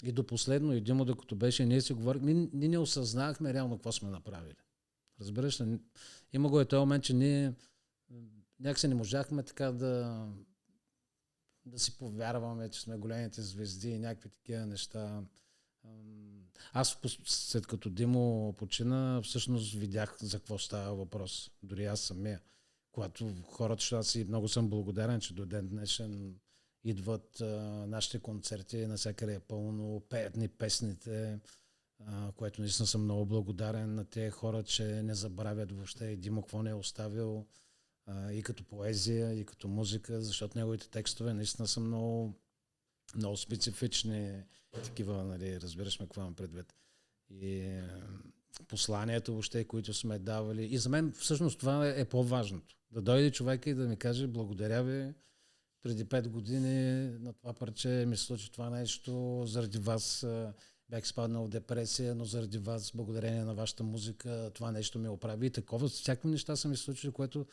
И до последно, и Димо, докато беше, ние си говорихме, ние не осъзнахме реално какво сме направили. Разбираш ли? Има го е този момент, че ние някакси не можахме така да си повярваме, че сме големите звезди и някакви такива неща. Аз след като Димо почина, всъщност видях за какво става въпрос. Дори аз самия. Когато хората, защото аз и много съм благодарен, че до ден днешен идват нашите концерти, навсякъде е пълно, пеят ни песните, което наистина съм много благодарен на тези хора, че не забравят въобще и Димо какво не е оставил и като поезия, и като музика, защото неговите текстове наистина са много, много специфични, такива, нали, разбираш ме какво имам предвид. И посланието въобще, които сме давали. И за мен всъщност това е по-важното. Да дойде човек и да ми каже благодаря ви, преди 5 години на това парче ми се случи това нещо, заради вас бях изпаднал в депресия, но заради вас, благодарение на вашата музика, това нещо ми оправи. И такова, всякакви неща са ми случили, което